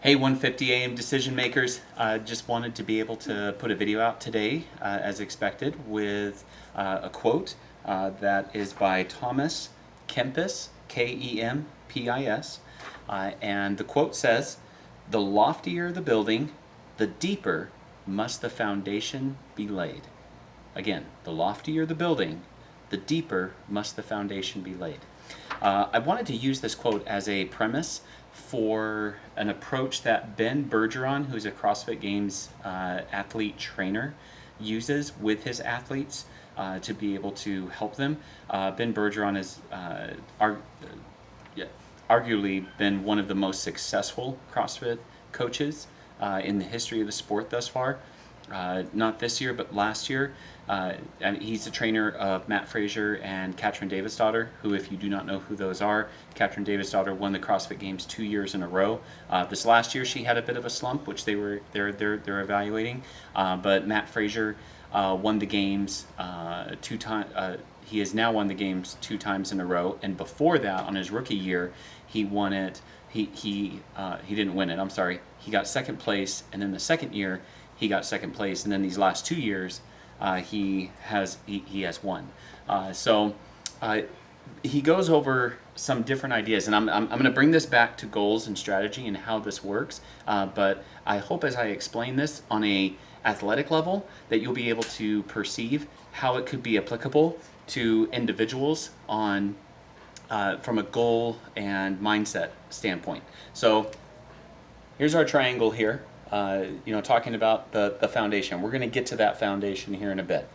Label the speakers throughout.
Speaker 1: Hey 150 AM decision makers, just wanted to be able to put a video out today as expected with a quote that is by Thomas Kempis, Kempis, and the quote says, "The loftier the building, the deeper must the foundation be laid." Again, the loftier the building, the deeper must the foundation be laid. I wanted to use this quote as a premise for an approach that Ben Bergeron, who's a CrossFit Games athlete trainer, uses with his athletes to be able to help them. Ben Bergeron has arguably been one of the most successful CrossFit coaches in the history of the sport thus far. Not this year, but last year. And he's the trainer of Matt Fraser and Katrin Davidsdottir, who, if you do not know who those are, Katrin Davidsdottir won the CrossFit Games 2 years in a row. This last year, she had a bit of a slump, which they're evaluating. But Matt Fraser won the games 2 times. He has now won the games 2 times in a row, and before that, on his rookie year, he won it. He didn't win it. I'm sorry. He got second place, and then the second year he got second place, and then these last 2 years he has won. So he goes over some different ideas, and I'm going to bring this back to goals and strategy and how this works. But I hope as I explain this on a athletic level that you'll be able to perceive how it could be applicable to individuals on from a goal and mindset standpoint. So here's our triangle here. Talking about the foundation. We're going to get to that foundation here in a bit.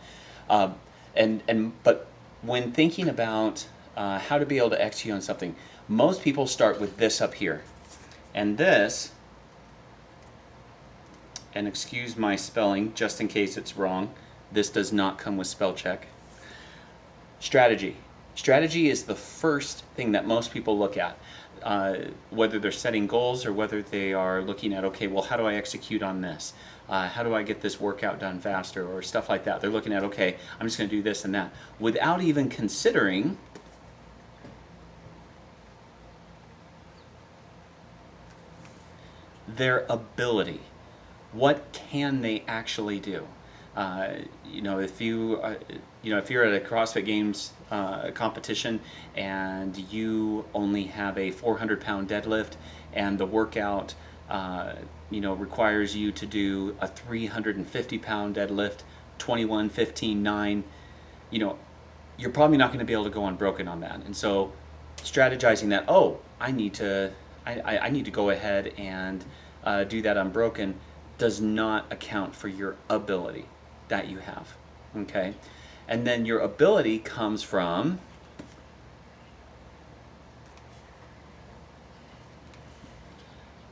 Speaker 1: But when thinking about how to be able to execute on something, most people start with this up here. And this, and excuse my spelling just in case it's wrong, this does not come with spell check. Strategy. Strategy is the first thing that most people look at. Whether they're setting goals or whether they are looking at, okay, well, how do I execute on this? How do I get this workout done faster, or stuff like that? They're looking at, okay, I'm just going to do this and that, without even considering their ability. What can they actually do? If you're at a CrossFit Games competition and you only have a 400-pound deadlift, and the workout, requires you to do a 350-pound deadlift, 21, 15, 9, you're probably not going to be able to go unbroken on that. And so, strategizing that, I need to go ahead and do that unbroken, does not account for your ability that you have, okay? And then your ability comes from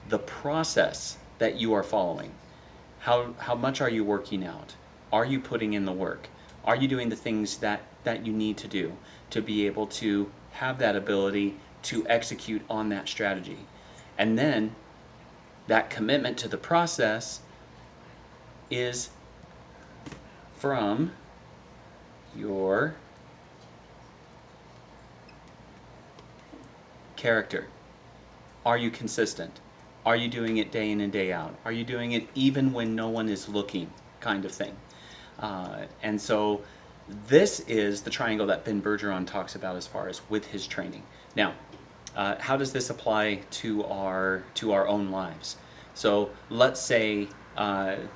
Speaker 1: the process that you are following. How much are you working out? Are you putting in the work? Are you doing the things that you need to do to be able to have that ability to execute on that strategy? And then that commitment to the process is from your character. Are you consistent? Are you doing it day in and day out? Are you doing it even when no one is looking, kind of thing? And so this is the triangle that Ben Bergeron talks about as far as with his training. Now, how does this apply to our own lives? So let's say, I'll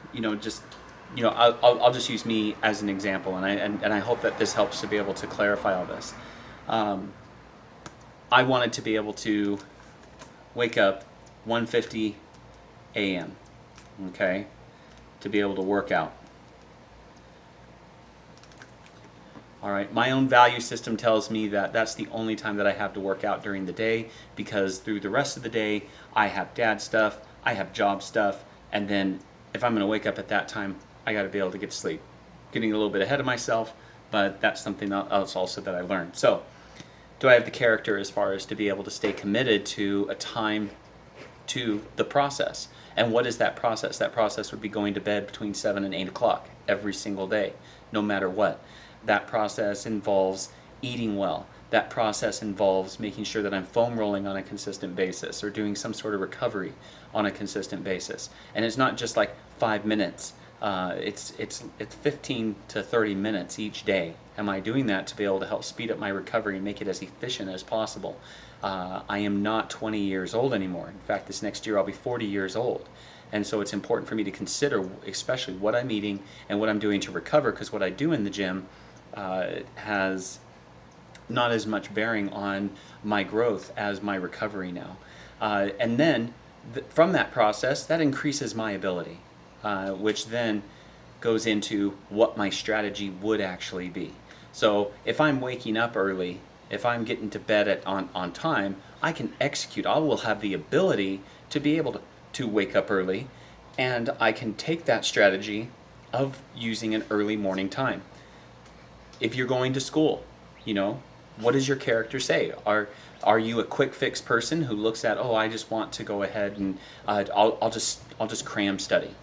Speaker 1: just use me as an example, and I hope that this helps to be able to clarify all this. I wanted to be able to wake up 1:50 a.m., okay, to be able to work out. All right, my own value system tells me that that's the only time that I have to work out during the day, because through the rest of the day, I have dad stuff, I have job stuff, and then if I'm going to wake up at that time, I got to be able to get to sleep. Getting a little bit ahead of myself, but that's something else also that I learned. So, do I have the character as far as to be able to stay committed to a time to the process? And what is that process? That process would be going to bed between 7 and 8 o'clock every single day, no matter what. That process involves eating well. that process involves making sure that I'm foam rolling on a consistent basis or doing some sort of recovery on a consistent basis. And it's not just like 5 minutes. It's 15 to 30 minutes each day. Am I doing that to be able to help speed up my recovery and make it as efficient as possible? I am not 20 years old anymore. In fact, this next year I'll be 40 years old. And so it's important for me to consider, especially what I'm eating and what I'm doing to recover, because what I do in the gym has not as much bearing on my growth as my recovery now. And then from that process, that increases my ability, which then goes into what my strategy would actually be. So if I'm waking up early, if I'm getting to bed on time, I can execute. I will have the ability to be able to wake up early, and I can take that strategy of using an early morning time. If you're going to school, what does your character say? Are you a quick fix person who looks at, oh, I just want to go ahead and I'll just cram study,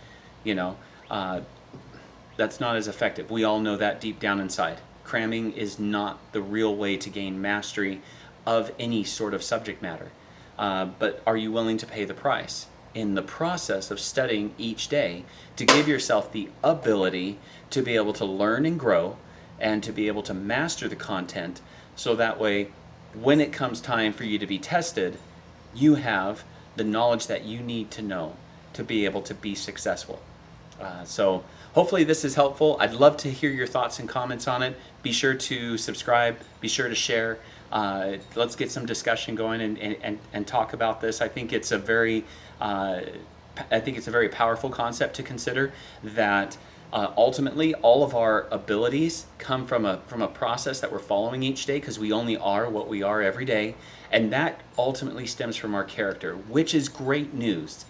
Speaker 1: that's not as effective. We all know that deep down inside. Cramming is not the real way to gain mastery of any sort of subject matter. But are you willing to pay the price in the process of studying each day to give yourself the ability to be able to learn and grow and to be able to master the content, so that way when it comes time for you to be tested, you have the knowledge that you need to know to be able to be successful. So hopefully this is helpful. I'd love to hear your thoughts and comments on it. Be sure to subscribe, be sure to share. Let's get some discussion going and talk about this. I think it's a very powerful concept to consider, that ultimately all of our abilities come from a process that we're following each day, because we only are what we are every day, and that ultimately stems from our character, which is great news.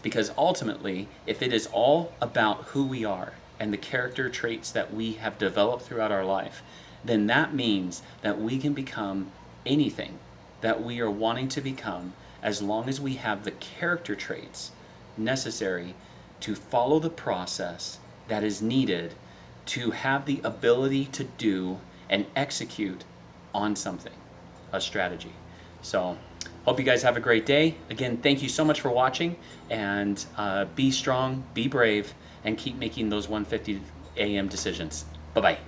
Speaker 1: Because ultimately, if it is all about who we are and the character traits that we have developed throughout our life, then that means that we can become anything that we are wanting to become, as long as we have the character traits necessary to follow the process that is needed to have the ability to do and execute on something, a strategy. So hope you guys have a great day. Again, thank you so much for watching, and be strong, be brave, and keep making those 1:50 a.m. decisions. Bye-bye.